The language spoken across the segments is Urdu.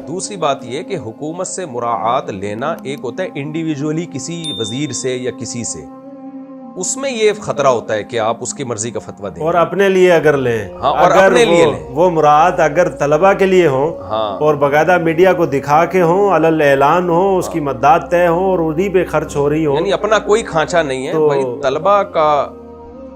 دوسری بات یہ کہ حکومت سے مراعات لینا ایک ہوتا ہے انڈیویجولی کسی وزیر سے یا کسی سے، اس میں یہ خطرہ ہوتا ہے کہ آپ اس کی مرضی کا فتویٰ دیں اور اپنے لیے اگر لیں، ہاں، اور اگر اپنے لیے لیں، وہ مراعات اگر طلبہ کے لیے ہوں اور باقاعدہ میڈیا کو دکھا کے ہوں، علل اعلان ہو، اس کی مدات طے ہوں اور انہی پہ خرچ ہو رہی ہوں، یعنی اپنا کوئی کھانچا نہیں ہے بھائی طلبہ کا۔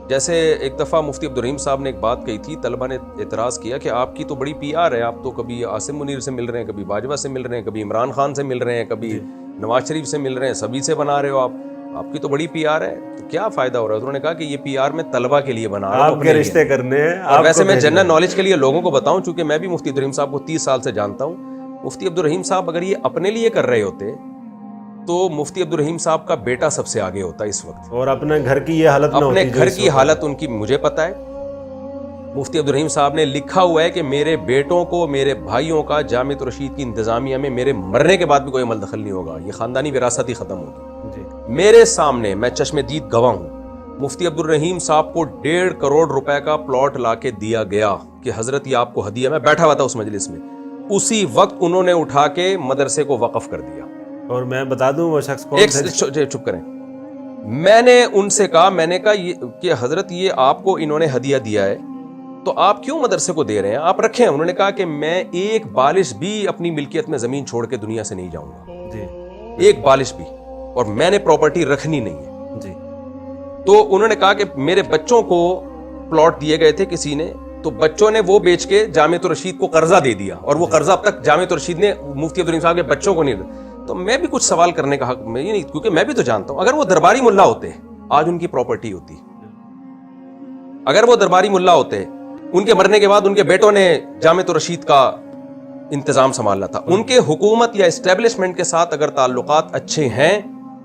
جیسے ایک دفعہ مفتی عبدالرحیم صاحب نے ایک بات کہی تھی، طلبہ نے اعتراض کیا کہ آپ کی تو بڑی پی آر ہے، آپ تو کبھی عاصم منیر سے مل رہے ہیں، کبھی باجوہ سے مل رہے ہیں، کبھی عمران خان سے مل رہے ہیں، کبھی نواز شریف سے مل رہے ہیں، سبھی سے بنا رہے ہو آپ کی تو بڑی پی آر ہے، تو کیا فائدہ ہو رہا ہے؟ انہوں نے کہا کہ یہ پی آر میں طلبہ کے لیے بنا رہا ہوں، آپ کے رشتے کرنے ہیں۔ اور ویسے میں جنرل نالج کے لیے لوگوں کو بتاؤں، چونکہ میں بھی مفتی عبدالرحیم صاحب کو 30 سال سے جانتا ہوں، مفتی عبدالرحیم صاحب اگر یہ اپنے لیے کر رہے ہوتے تو مفتی عبدالرحیم صاحب کا بیٹا سب سے آگے ہوتا اس وقت، اور اپنے گھر کی یہ حالت نہ ہوتی، اپنے گھر کی حالت ان کی مجھے پتہ ہے۔ مفتی عبدالرحیم صاحب نے لکھا ہوا ہے کہ میرے بیٹوں کو، میرے بھائیوں کا جامعۃ الرشید کی انتظامیہ میں میرے مرنے کے بعد بھی کوئی عمل دخل نہیں ہوگا، یہ خاندانی وراثت ہی ختم ہوگی۔ میرے سامنے، میں چشم دید گواہ ہوں، مفتی عبدالرحیم صاحب کو 1.5 کروڑ روپے کا پلاٹ لا کے دیا گیا کہ حضرت یہ آپ کو ہدیہ، میں بیٹھا ہوا تھا اس مجلس میں، اسی وقت انہوں نے اٹھا کے مدرسے کو وقف کر دیا۔ اور میں بتا دوں وہ شخص کون تھا؟ چپ کریں، میں نے ان سے کہا، میں نے کہا کہ حضرت یہ آپ کو انہوں نے ہدیہ دیا ہے تو آپ کیوں مدرسے کو دے رہے ہیں، آپ رکھیں۔ انہوں نے کہا کہ میں ایک بالش بھی اپنی ملکیت میں زمین چھوڑ کے دنیا سے نہیں جاؤں گا، ایک بالش بھی، اور میں نے پراپرٹی رکھنی نہیں ہے۔ تو انہوں نے کہا کہ میرے بچوں کو پلاٹ دیے گئے تھے کسی نے، تو بچوں نے وہ بیچ کے جامعۃ الرشید کو قرضہ دے دیا، اور وہ قرضہ اب تک جامعۃ الرشید نے مفتی عبدالرحیم صاحب کے بچوں کو نہیں دیا۔ تو میں بھی کچھ سوال کرنے کا حق میں نہیں، کیونکہ میں بھی تو جانتا ہوں اگر وہ درباری ملا ہوتے آج ان کی پراپرٹی ہوتی، اگر وہ درباری ملا ہوتے ان کے مرنے کے بعد ان کے بیٹوں نے جامعۃ الرشید کا انتظام سنبھالا تھا۔ ان کے حکومت یا اسٹیبلشمنٹ کے ساتھ اگر تعلقات اچھے ہیں،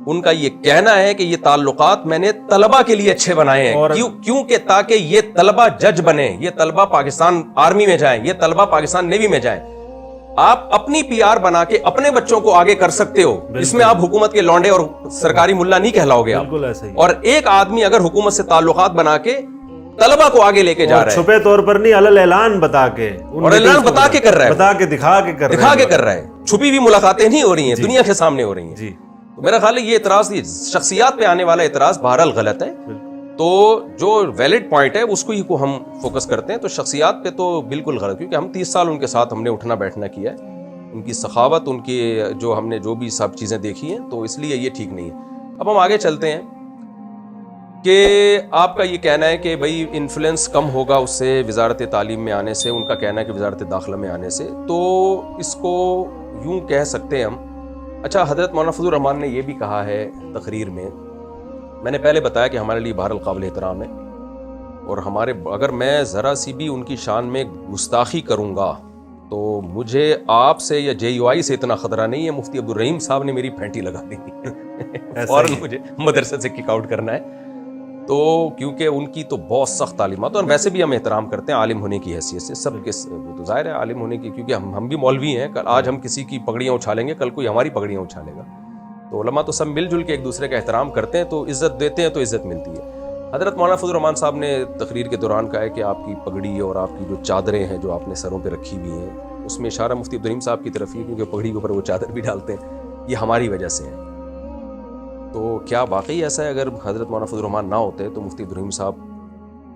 ان کا یہ کہنا ہے کہ یہ تعلقات میں نے طلبہ کے لیے اچھے بنائے ہیں، کیونکہ تاکہ یہ طلبہ جج بنے، یہ طلبہ پاکستان آرمی میں جائیں، یہ طلبہ پاکستان نیوی میں جائیں۔ آپ اپنی پی آر بنا کے اپنے بچوں کو آگے کر سکتے ہو، اس میں آپ حکومت کے لونڈے اور سرکاری ملا نہیں کہلاؤ گے آپ۔ اور ایک آدمی اگر حکومت سے تعلقات بنا کے طلبہ کو آگے لے کے جا رہا ہے، چھپے طور پر نہیں، علل اعلان بتا کے، اور اعلان بتا کے کر رہا ہے، بتا کے دکھا کے کر رہا ہے، چھپی ہوئی ملاقاتیں نہیں ہو رہی ہیں، دنیا کے سامنے ہو رہی ہیں۔ میرا خیال ہے یہ اعتراض، شخصیات پہ آنے والا اعتراض بہرحال غلط ہے، تو جو ویلڈ پوائنٹ ہے اس کو ہی کو ہم فوکس کرتے ہیں، تو شخصیات پہ تو بالکل غلط، کیونکہ ہم 30 سال ان کے ساتھ ہم نے اٹھنا بیٹھنا کیا ہے، ان کی سخاوت، ان کی جو ہم نے جو بھی سب چیزیں دیکھی ہیں، تو اس لیے یہ ٹھیک نہیں ہے۔ اب ہم آگے چلتے ہیں کہ آپ کا یہ کہنا ہے کہ بھائی انفلوئنس کم ہوگا اس سے، وزارت تعلیم میں آنے سے، ان کا کہنا ہے کہ وزارت داخلہ میں آنے سے، تو اس کو یوں کہہ سکتے ہیں ہم۔ اچھا، حضرت مولانا فضل الرحمان نے یہ بھی کہا ہے تقریر میں نے پہلے بتایا کہ ہمارے لیے بہرحال قابل احترام ہے، اور ہمارے اگر میں ذرا سی بھی ان کی شان میں گستاخی کروں گا تو مجھے آپ سے یا جے یو آئی سے اتنا خطرہ نہیں ہے، مفتی عبدالرحیم صاحب نے میری پھینٹی لگا دی اور مجھے مدرسے سے کک آؤٹ کرنا ہے، تو کیونکہ ان کی تو بہت سخت تعلیمات، اور ویسے بھی ہم احترام کرتے ہیں عالم ہونے کی حیثیت سے، سب کے تو ظاہر ہے عالم ہونے کی، کیونکہ ہم بھی مولوی ہیں، آج ہم کسی کی پگڑیاں اچھالیں گے، کل کوئی ہماری پگڑیاں اچھالے گا، تو علماء تو سب مل جل کے ایک دوسرے کا احترام کرتے ہیں، تو عزت دیتے ہیں تو عزت ملتی ہے۔ حضرت مولانا فضل الرحمان صاحب نے تقریر کے دوران کہا ہے کہ آپ کی پگڑی اور آپ کی جو چادریں ہیں جو آپ نے سروں پہ رکھی ہوئی ہیں، اس میں اشارہ مفتی عبدالرحیم صاحب کی طرف ہی، کیونکہ پگڑی کے اوپر وہ چادر بھی ڈالتے ہیں، یہ ہماری وجہ سے ہے۔ تو کیا واقعی ایسا ہے؟ اگر حضرت مولانا فضل الرحمان نہ ہوتے تو مفتی عبدالرحیم صاحب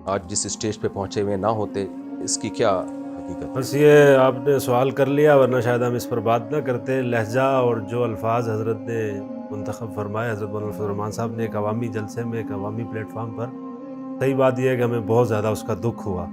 آج جس اسٹیج پہ پہنچے ہوئے نہ ہوتے، اس کی کیا حقیقت ہے؟ بس یہ آپ نے سوال کر لیا، ورنہ شاید ہم اس پر بات نہ کرتے۔ لہجہ اور جو الفاظ حضرت نے منتخب فرمائے، حضرت مولانا فضل الرحمان صاحب نے ایک عوامی جلسے میں، ایک عوامی پلیٹ فارم پر، صحیح بات یہ ہے کہ ہمیں بہت زیادہ اس کا دکھ ہوا۔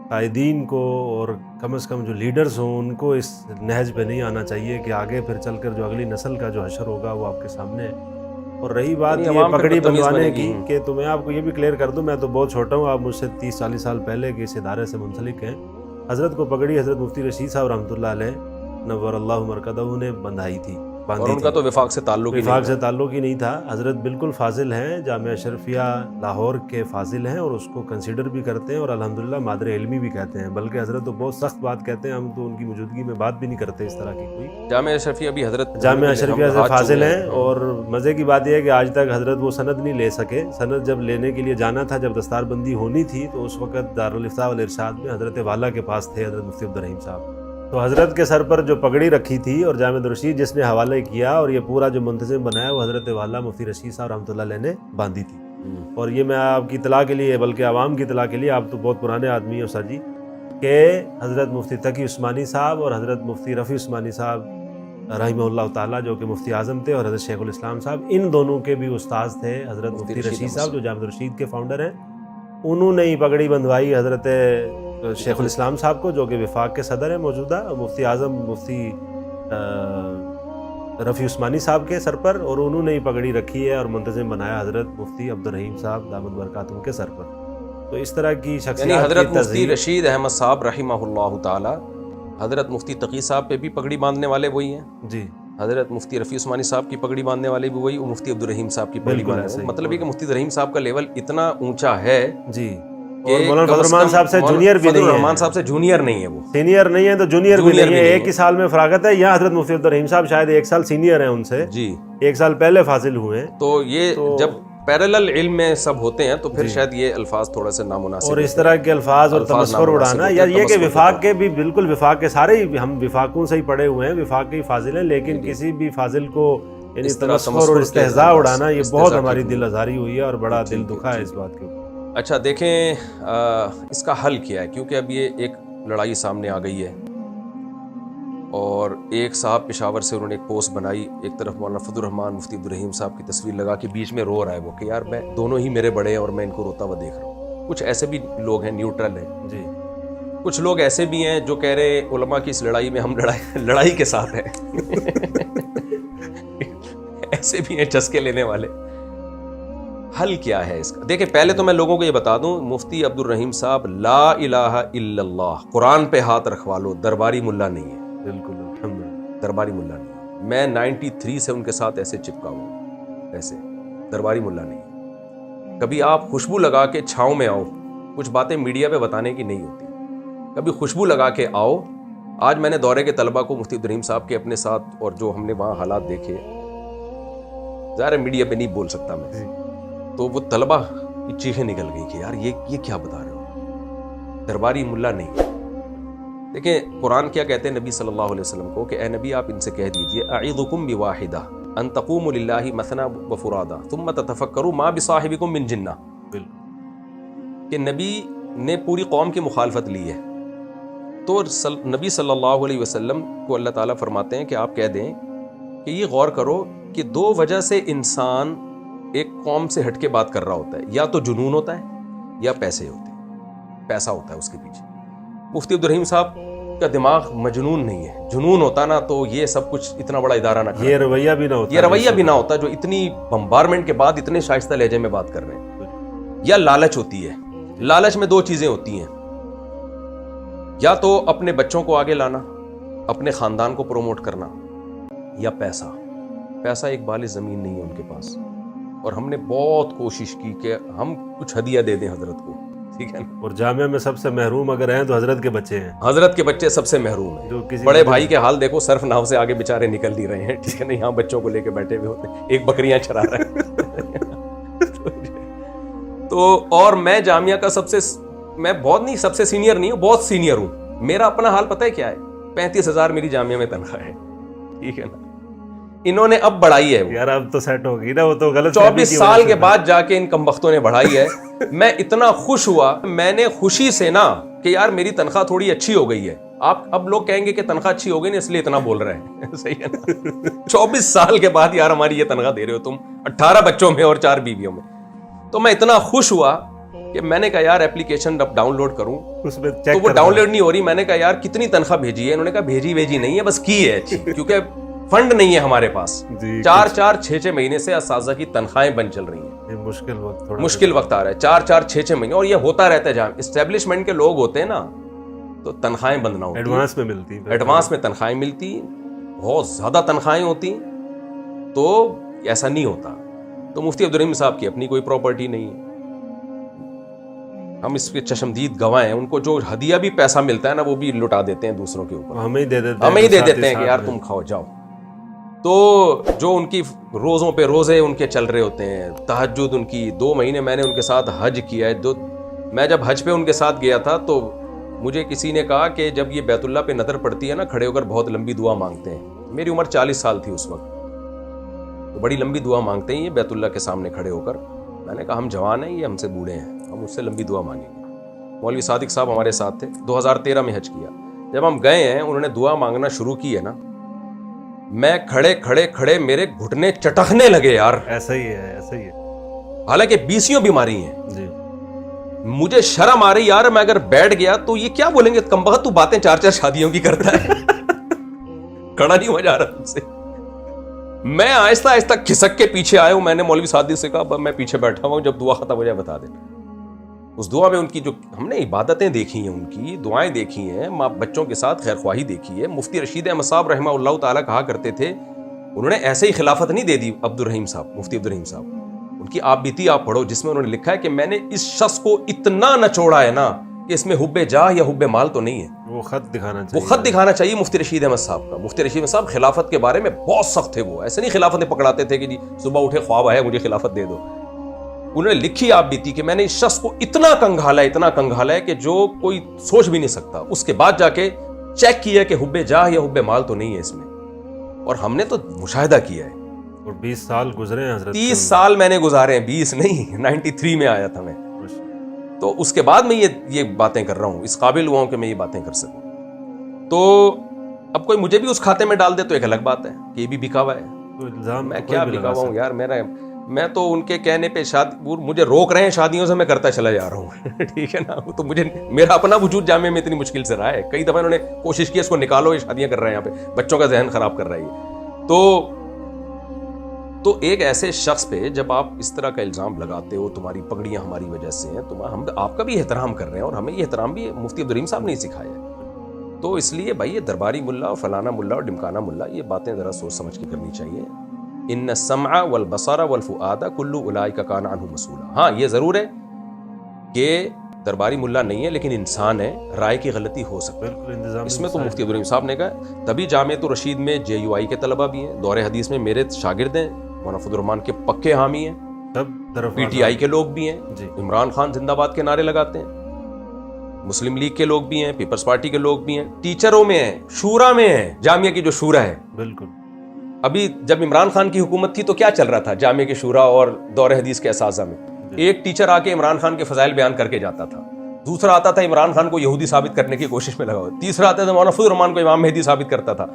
قائدین کو اور کم از کم جو لیڈرز ہوں ان کو اس نہج پہ نہیں آنا چاہیے کہ آگے پھر چل کر جو اگلی نسل کا جو حشر ہوگا وہ آپ کے سامنے ہے۔ اور رہی بات یہ پگڑی بنوانے کی، کہ تو میں آپ کو یہ بھی کلیئر کر دوں، میں تو بہت چھوٹا ہوں، آپ مجھ سے 30-40 سال پہلے کے اس ادارے سے منسلک ہیں۔ حضرت کو پگڑی حضرت مفتی رشید صاحب رحمۃ اللہ علیہ نور اللہ مرکزہ نے بندھائی تھی، اور ان کا تو وفاق سے تعلق ہی نہیں تھا۔ حضرت بالکل فاضل ہیں، جامعہ اشرفیہ لاہور کے فاضل ہیں، اور اس کو کنسیڈر بھی کرتے ہیں، اور الحمدللہ مادر علمی بھی کہتے ہیں، بلکہ حضرت تو بہت سخت بات کہتے ہیں، ہم تو ان کی موجودگی میں بات بھی نہیں کرتے اس طرح کی کوئی۔ جامعہ اشرفیہ بھی حضرت جامعہ اشرفیہ سے فاضل ہیں، اور مزے کی بات یہ ہے کہ آج تک حضرت وہ سند نہیں لے سکے۔ سند جب لینے کے لیے جانا تھا، جب دستار بندی ہونی تھی، تو اس وقت دارالافتاء والارشاد میں حضرت والا کے پاس تھے حضرت مفتی عبدالرحیم صاحب، تو حضرت کے سر پر جو پگڑی رکھی تھی اور جامع الرشید جس نے حوالے کیا اور یہ پورا جو منتظم بنایا وہ حضرت والا مفتی رشید صاحب رحمۃ اللہ علیہ نے باندھی تھی. اور یہ میں آپ کی اطلاع کے لیے بلکہ عوام کی اطلاع کے لیے، آپ تو بہت پرانے آدمی ہیں سر جی، کہ حضرت مفتی تقی عثمانی صاحب اور حضرت مفتی رفیع عثمانی صاحب رحمہ اللہ تعالیٰ جو کہ مفتی اعظم تھے، اور حضرت شیخ الاسلام صاحب، ان دونوں کے بھی استاذ تھے حضرت مفتی رشید صاحب جو جامع الرشید کے فاؤنڈر ہیں. انہوں نے ہی پگڑی بندھوائی حضرت شیخ الاسلام صاحب کو جو کہ وفاق کے صدر ہیں موجودہ، مفتی اعظم مفتی رفیع عثمانی صاحب کے سر پر، اور انہوں نے ہی پگڑی رکھی ہے اور منتظم بنایا حضرت مفتی عبدالرحیم صاحب دامت برکاتہم کے سر پر. تو اس طرح کی شخصیات یعنی حضرت کی مفتی رشید احمد صاحب رحمہ اللہ تعالی حضرت مفتی تقی صاحب پہ بھی پگڑی باندھنے والے وہی ہیں جی، حضرت مفتی رفیع عثمانی صاحب کی پگڑی باندھنے والے بھی وہی، اور مفتی عبدالرحیم صاحب کی پگڑی باندھنے والے. مطلب یہ کہ مفتی عبدالرحیم صاحب کا لیول اتنا اونچا ہے جی، اور مولانا فضل الرحمان صاحب سے جونیئر بھی نہیں ہے، الرحمان صاحب سے جونیئر نہیں ہے، وہ سینئر نہیں ہے تو جونیئر بھی نہیں ہے. ایک ہی سال میں فراغت ہے. یہاں حضرت مفتی عبدالرحیم صاحب شاید 1 سال سینئر ہیں ان سے، جی 1 سال پہلے فاضل ہوئے ہیں. تو یہ جب پیرالل علم میں سب ہوتے ہیں تو پھر شاید یہ الفاظ تھوڑا سے نامناسب، اور اس طرح کے الفاظ اور تمسخر اڑانا، یا یہ کہ وفاق کے بھی بالکل وفاق کے سارے ہی ہم وفاقوں سے ہی پڑے ہوئے ہیں، وفاق کے ہی فاضل ہیں، لیکن کسی بھی فاضل کو یعنی تمسخر اور استہزاء اڑانا یہ بہت ہماری دل آزاری ہوئی ہے اور بڑا دل دکھا ہے اس بات کے اوپر. اچھا دیکھیں اس کا حل کیا ہے، کیونکہ اب یہ ایک لڑائی سامنے آ گئی ہے، اور ایک صاحب پشاور سے انہوں نے ایک پوسٹ بنائی، ایک طرف مولانا فضل الرحمان مفتی عبدالرحیم صاحب کی تصویر لگا کے بیچ میں رو رہا ہے وہ کہ یار میں دونوں ہی میرے بڑے ہیں اور میں ان کو روتا ہوا دیکھ رہا ہوں. کچھ ایسے بھی لوگ ہیں نیوٹرل ہیں جی، کچھ لوگ ایسے بھی ہیں جو کہہ رہے ہیں علماء کی اس لڑائی میں ہم لڑائی کے ساتھ ہیں ایسے بھی ہیں چسکے لینے والے. حل کیا ہے اس کا؟ دیکھیں پہلے تو میں لوگوں کو یہ بتا دوں، مفتی عبدالرحیم صاحب لا الہ الا اللہ قرآن پہ ہاتھ رکھوا لو، درباری ملا نہیں ہے. بالکل الحمدللہ، درباری ملا نہیں ہے. میں 93 سے ان کے ساتھ ایسے چپکا ہوں، ایسے درباری ملا نہیں ہے. کبھی آپ خوشبو لگا کے چھاؤں میں آؤ، کچھ باتیں میڈیا پہ بتانے کی نہیں ہوتی، کبھی خوشبو لگا کے آؤ. آج میں نے دورے کے طلبہ کو مفتی عبدالرحیم صاحب کے اپنے ساتھ، اور جو ہم نے وہاں حالات دیکھے، ظاہر میڈیا پہ نہیں بول سکتا میں، تو وہ طلبہ کی چیخیں نکل گئی کہ یار یہ کیا بتا رہے ہو، درباری ملا نہیں. دیکھیں قرآن کیا کہتے ہیں نبی صلی اللہ علیہ وسلم کو کہ اے نبی آپ ان سے کہہ دیجئے اعیذکم بواحدہ ان تقوموا للہ مثنی وفرادا ثم تتفکروا ما بصاحبکم من جنہ. کہ نبی نے پوری قوم کی مخالفت لی ہے، تو نبی صلی اللہ علیہ وسلم کو اللہ تعالیٰ فرماتے ہیں کہ آپ کہہ دیں کہ یہ غور کرو کہ 2 وجہ سے انسان ایک قوم سے ہٹ کے بات کر رہا ہوتا ہے، یا تو جنون ہوتا ہے یا پیسے ہوتے ہیں، پیسہ ہوتا ہے اس کے پیچھے. مفتی عبدالرحیم صاحب کا دماغ مجنون نہیں ہے، جنون ہوتا نا تو یہ سب کچھ اتنا بڑا ادارہ نہ کرتا، یہ رویہ بھی نہ ہوتا، یہ رویہ بھی نہ ہوتا جو اتنی بمبارمنٹ کے بعد اتنے شائستہ لہجے میں بات کر رہے ہیں. یا لالچ ہوتی ہے. لالچ میں 2 چیزیں ہوتی ہیں، یا تو اپنے بچوں کو آگے لانا، اپنے خاندان کو پروموٹ کرنا، یا پیسہ. پیسہ ایک بال زمین نہیں ہے ان کے پاس، اور ہم نے بہت کوشش کی کہ ہم کچھ ہدیہ دے دیں حضرت کو، ٹھیک ہے نا. اور جامعہ میں سب سے محروم اگر ہیں تو حضرت کے بچے ہیں، حضرت کے بچے سب سے محروم ہیں. بڑے بھائی کے حال دیکھو، صرف ناؤ سے آگے بےچارے نکل نہیں رہے ہیں، ٹھیک ہے نا، یہاں بچوں کو لے کے بیٹھے ہوئے ہوتے ہیں، ایک بکریاں چرا رہے ہیں. تو اور میں جامعہ کا میں بہت نہیں، سب سے سینئر نہیں ہوں، بہت سینئر ہوں. میرا اپنا حال پتہ ہے کیا ہے؟ 35,000 میری جامعہ میں تنخواہ ہے، ٹھیک ہے نا. انہوں نے اب بڑھائی ہے، یار اب تو سیٹ ہو گئی نا، وہ تو غلط 24 سال کے بعد جا کے ان کمبختوں نے بڑھائی ہے. میں اتنا خوش ہوا، میں نے خوشی سے نا کہ یار میری تنخواہ تھوڑی اچھی ہو گئی ہے. آپ اب لوگ کہیں گے کہ تنخواہ اچھی ہو گئی نا اس لیے اتنا بول رہے ہیں، صحیح ہے نا. 24 سال کے بعد یار ہماری یہ تنخواہ دے رہے ہو تم، 18 بچوں میں اور 4 بیویوں میں. تو میں اتنا خوش ہوا کہ میں نے کہا یار اپلیکیشن اب ڈاؤن لوڈ کروں، تو وہ ڈاؤن لوڈ نہیں ہو رہی. میں نے کہا یار کتنی تنخواہ بھیجی ہے؟ انہوں نے کہا بھیجی نہیں ہے، بس کی ہے اچھی، کیونکہ فنڈ نہیں ہے ہمارے پاس. 4-4 6-6 مہینے سے اساتذہ کی تنخواہیں بند چل رہی ہیں. مشکل وقت آ رہا ہے، 4-4 6-6 مہینے، اور یہ ہوتا رہتا ہے. جہاں اسٹیبلشمنٹ کے لوگ ہوتے ہیں نا تو تنخواہیں بند نہ ہوتی، ایڈوانس میں ملتی، ایڈوانس میں تنخواہیں ملتی، بہت زیادہ تنخواہیں ہوتی، تو ایسا نہیں ہوتا. تو مفتی عبدالرحیم صاحب کی اپنی کوئی پراپرٹی نہیں ہے، ہم اس کے چشمدید گواہ ہیں. ان کو جو ہدیہ بھی پیسہ ملتا ہے نا وہ بھی لٹا دیتے ہیں دوسروں کے اوپر، ہمیں ہی دے دیتے ہیں کہ یار تم کھاؤ جاؤ. تو جو ان کی روزوں پہ روزے ان کے چل رہے ہوتے ہیں، تہجد ان کی 2 مہینے میں نے ان کے ساتھ حج کیا ہے. میں جب حج پہ ان کے ساتھ گیا تھا تو مجھے کسی نے کہا کہ جب یہ بیت اللہ پہ نظر پڑتی ہے نا کھڑے ہو کر بہت لمبی دعا مانگتے ہیں. میری عمر 40 سال تھی اس وقت, تو بڑی لمبی دعا مانگتے ہیں یہ بیت اللہ کے سامنے کھڑے ہو کر. میں نے کہا ہم جوان ہیں, یہ ہم سے بوڑھے ہیں, ہم اس سے لمبی دعا مانگیں گے. مولوی صادق صاحب ہمارے ساتھ تھے, 2013 میں حج کیا. جب ہم گئے ہیں انہوں نے دعا مانگنا شروع کی ہے نا, میں کھڑے میرے گھٹنے چٹکنے لگے یار. ایسا ہی ہے, ایسا ہی ہے. حالانکہ 20 بیماری ہیں جی. مجھے شرم آ رہی یار, میں اگر بیٹھ گیا تو یہ کیا بولیں گے, کمبخت تو باتیں 4 شادیوں کی کرتا ہے. کھڑا نہیں ہو جا رہا تم سے. میں آہستہ آہستہ کھسک کے پیچھے آیا ہوں. میں نے مولوی صادق سے کہا میں پیچھے بیٹھا ہوں, جب دعا ختم ہو جائے بتا دینا. اس دعا میں ان کی جو ہم نے عبادتیں دیکھی ہیں, ان کی دعائیں دیکھی ہیں, ماں بچوں کے ساتھ خیر خواہی دیکھی ہے. مفتی رشید احمد صاحب رحمہ اللہ تعالیٰ کہا کرتے تھے, انہوں نے ایسے ہی خلافت نہیں دے دی عبدالرحیم صاحب, مفتی عبدالرحیم صاحب. ان کی آپ بیتی آپ پڑھو, جس میں انہوں نے لکھا ہے کہ میں نے اس شخص کو اتنا نچوڑا ہے نا کہ اس میں حب جاہ یا حب مال تو نہیں ہے. وہ خط دکھانا چاہیے, وہ خط دکھانا چاہیے مفتی رشید احمد صاحب کا. مفتی رشید احمد صاحب خلافت کے بارے میں بہت سخت تھے. وہ ایسے نہیں خلافتیں پکڑاتے تھے کہ جی صبح اٹھے خواب آیا مجھے خلافت دے دو. انہوں نے لکھی آپ بیتی کہ میں نے اس شخص کو اتنا کنگھالا ہے کہ جو کوئی سوچ بھی نہیں سکتا. اس کے بعد جا کے چیک کیا کہ حب جاہ یا حب مال تو نہیں ہے اس میں. اور ہم نے تو مشاہدہ کیا ہے. اور 20 سال گزرے ہیں حضرت, 30 سال میں نے گزارے ہیں, 20 نہیں, 93 میں آیا تھا میں. تو اس کے بعد میں یہ باتیں کر رہا ہوں, اس قابل ہوا ہوں کہ میں یہ باتیں کر سکوں. تو اب کوئی مجھے بھی اس کھاتے میں ڈال دے تو ایک الگ بات ہے کہ یہ بھی بکا ہوا ہے. میں کیا بکا ہوا ہوں یار, میں تو ان کے کہنے پہ مجھے روک رہے ہیں شادیوں سے, میں کرتا چلا جا رہا ہوں. ٹھیک ہے نا, تو مجھے میرا اپنا وجود جامعہ میں اتنی مشکل سے رہا ہے. کئی دفعہ انہوں نے کوشش کی اس کو نکالو, یہ شادیاں کر رہے ہیں یہاں پہ, بچوں کا ذہن خراب کر رہا ہے. تو ایک ایسے شخص پہ جب آپ اس طرح کا الزام لگاتے ہو, تمہاری پگڑیاں ہماری وجہ سے ہیں, تو ہم آپ کا بھی احترام کر رہے ہیں, اور ہمیں یہ احترام بھی مفتی عبدالرحیم صاحب نے سکھایا ہے. تو اس لیے بھائی یہ درباری ملا اور فلانا ملا اور ڈمکانا ملا, یہ باتیں ذرا سوچ سمجھ کے کرنی چاہیے. ان السمع والبصر والفؤاد کل اولئک کان عنہ مسئولا. ہاں یہ ضرور ہے کہ درباری ملا نہیں ہے لیکن انسان ہے, رائے کی غلطی ہو سکتی ہے. اس میں تو مفتی عبدالرحیم صاحب نے کہا. تبھی جامعۃ الرشید میں JUI کے طلبہ بھی ہیں, دور حدیث میں میرے شاگرد ہیں, مولانا فضل الرحمان کے پکے حامی ہیں, PTI کے لوگ بھی ہیں, عمران خان زندہ باد کے نعرے لگاتے ہیں, مسلم لیگ کے لوگ بھی ہیں, پیپلز پارٹی کے لوگ بھی ہیں, ٹیچروں میں ہیں, شورا میں ہیں, جامعہ کی جو شورا ہے. بالکل. ابھی جب عمران خان کی حکومت تھی تو کیا چل رہا تھا جامعہ کے شورا اور دور حدیث کے اساتذہ میں؟ ایک ٹیچر آ کے عمران خان کے فضائل بیان کر کے جاتا تھا, دوسرا آتا تھا عمران خان کو یہودی ثابت کرنے کی کوشش میں لگا ہوا, تیسرا آتا تھا مولانا فضل الرحمان کو امام مہدی ثابت کرتا تھا.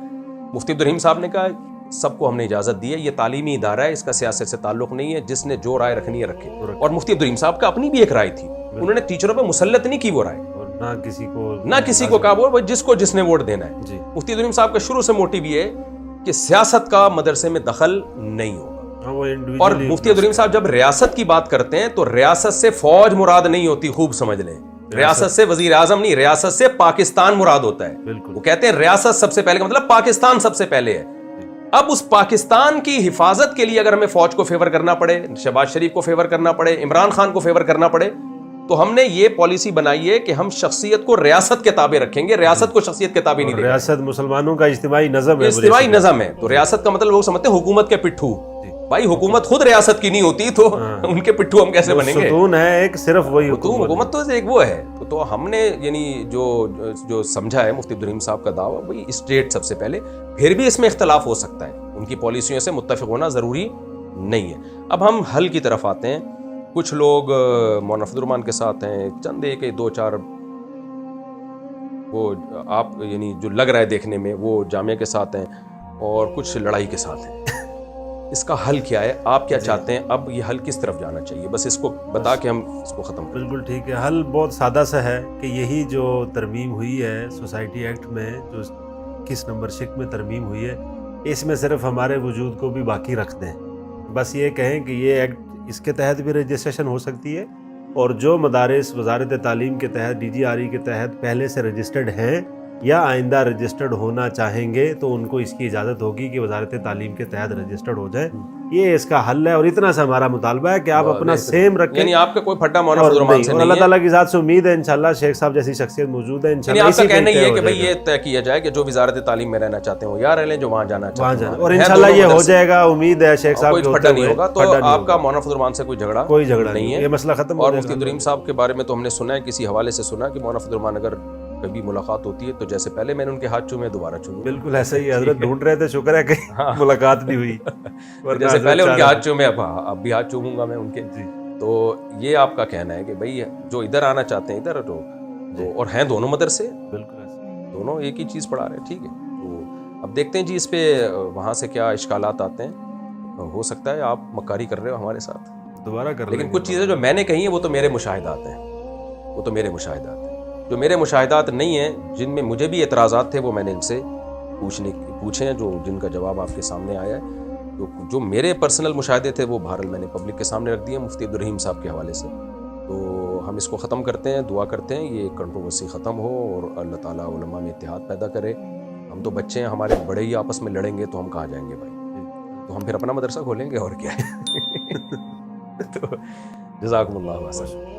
مفتی عبدالرحیم صاحب نے کہا سب کو ہم نے اجازت دی ہے, یہ تعلیمی ادارہ ہے, اس کا سیاست سے تعلق نہیں ہے, جس نے جو رائے رکھنی ہے رکھے. اور مفتی عبدالرحیم صاحب کا اپنی بھی ایک رائے تھی, انہوں نے ٹیچروں پہ مسلط نہیں کی وہ رائے, نہ کسی کو کہا وہ جس نے ووٹ دینا ہے. مفتی عبدالرحیم صاحب کا شروع سے موٹیو یہ ہے کہ سیاست کا مدرسے میں دخل نہیں ہوگا. اور مفتی عبدالرحیم صاحب جب ریاست کی بات کرتے ہیں تو ریاست سے فوج مراد نہیں ہوتی, خوب سمجھ لیں. ریاست سے وزیر اعظم نہیں, ریاست سے پاکستان مراد ہوتا ہے. وہ کہتے ہیں ریاست سب سے پہلے کا مطلب پاکستان سب سے پہلے ہے. اب اس پاکستان کی حفاظت کے لیے اگر ہمیں فوج کو فیور کرنا پڑے, شہباز شریف کو فیور کرنا پڑے, عمران خان کو فیور کرنا پڑے, تو ہم نے یہ پالیسی بنائی ہے کہ ہم شخصیت کو ریاست کے تابع رکھیں گے, ریاست کو شخصیت کے تابع نہیں دیں گے. ریاست مسلمانوں کا اجتماعی نظم ہے, اجتماعی نظم ہے. تو ریاست کا مطلب لوگ سمجھتے ہیں حکومت کے پٹھو. بھائی حکومت خود ریاست کی نہیں ہوتی تو ان کے پٹھو ہم کیسے بنیں گے؟ ستون ہے ایک, صرف وہی حکومت تو ایک وہ ہے. تو ہم نے یعنی جو سمجھا ہے مفتی عبدالرحیم صاحب کا دعویٰ, وہی اسٹیٹ سب سے پہلے, پھر بھی اس میں اختلاف ہو سکتا ہے, ان کی پالیسیوں سے متفق ہونا ضروری نہیں ہے. اب ہم حل کی طرف آتے ہیں. کچھ لوگ مولانا فضل الرحمان کے ساتھ ہیں, چند ایک 2-4 وہ آپ یعنی جو لگ رہا ہے دیکھنے میں وہ جامعہ کے ساتھ ہیں, اور کچھ لڑائی کے ساتھ ہیں. اس کا حل کیا ہے, آپ کیا چاہتے ہیں, اب یہ حل کس طرف جانا چاہیے, بس اس کو بتا کے ہم اس کو ختم کریں. بالکل ٹھیک ہے. حل بہت سادہ سا ہے کہ یہی جو ترمیم ہوئی ہے سوسائٹی ایکٹ میں, جو 21 نمبر شق میں ترمیم ہوئی ہے, اس میں صرف ہمارے وجود کو بھی باقی رکھ دیں. بس یہ کہیں کہ یہ ایکٹ, اس کے تحت بھی رجسٹریشن ہو سکتی ہے, اور جو مدارس وزارت تعلیم کے تحت DGRE کے تحت پہلے سے رجسٹرڈ ہیں یا آئندہ رجسٹرڈ ہونا چاہیں گے تو ان کو اس کی اجازت ہوگی کہ وزارت تعلیم کے تحت رجسٹرڈ ہو جائے. یہ اس کا حل ہے, اور اتنا سا ہمارا مطالبہ ہے کہ آپ اپنا سیم رکھیں. یعنی آپ کا کوئی پھٹا مولانا فضل الرحمان سے نہیں ہے, اللہ تعالیٰ کی ذات سے امید ہے انشاءاللہ شیخ صاحب جیسی شخصیت موجود ہے انشاءاللہ. آپ کا کہنا یہ ہے کہ بھئی یہ طے کیا جائے کہ جو وزارت تعلیم میں رہنا چاہتے ہوں یا رہ لیں, جو وہاں جانا چاہتے ہیں, اور انشاءاللہ یہ ہو جائے گا, امید ہے شیخ صاحب. کوئی پھٹا نہیں ہوگا. تو آپ کا مولانا فضل الرحمان سے کوئی جھگڑا نہیں ہے, یہ مسئلہ ختم. اور مفتی عبدالرحیم صاحب کے بارے میں تو ہم نے سنا ہے, کسی حوالے سے سنا کہ مولانا فضل الرحمان اگر کبھی ملاقات ہوتی ہے تو جیسے پہلے میں نے ان کے ہاتھ چومے دوبارہ چوموں. بالکل ایسے ہی حضرت ڈھونڈ رہے تھے, شکر ہے کہ ملاقات بھی ہوئی. جیسے پہلے ان کے ہاتھ چومے اب بھی ہاتھ چوموں گا میں ان کے. تو یہ آپ کا کہنا ہے کہ بھائی جو ادھر آنا چاہتے ہیں ادھر تو اور ہیں دونوں مدرسے, بالکل دونوں ایک ہی چیز پڑھا رہے ہیں, ٹھیک ہے. تو اب دیکھتے ہیں جی اس پہ وہاں سے کیا اشکالات آتے ہیں. ہو سکتا ہے آپ مکاری کر رہے ہو ہمارے ساتھ دوبارہ کر, لیکن کچھ چیزیں جو میں نے کہی ہیں وہ تو میرے مشاہدات ہیں, وہ تو میرے مشاہدات ہیں. جو میرے مشاہدات نہیں ہیں, جن میں مجھے بھی اعتراضات تھے, وہ میں نے ان سے پوچھے ہیں, جو جن کا جواب آپ کے سامنے آیا ہے. جو میرے پرسنل مشاہدے تھے وہ بہرحال میں نے پبلک کے سامنے رکھ دیے مفتی عبدالرحیم صاحب کے حوالے سے. تو ہم اس کو ختم کرتے ہیں, دعا کرتے ہیں یہ کنٹروورسی ختم ہو اور اللہ تعالیٰ علماء میں اتحاد پیدا کرے. ہم تو بچے ہیں, ہمارے بڑے ہی آپس میں لڑیں گے تو ہم کہاں جائیں گے بھائی. تو ہم پھر اپنا مدرسہ کھولیں گے اور کیا ہے. تو جزاکم اللہ خیر.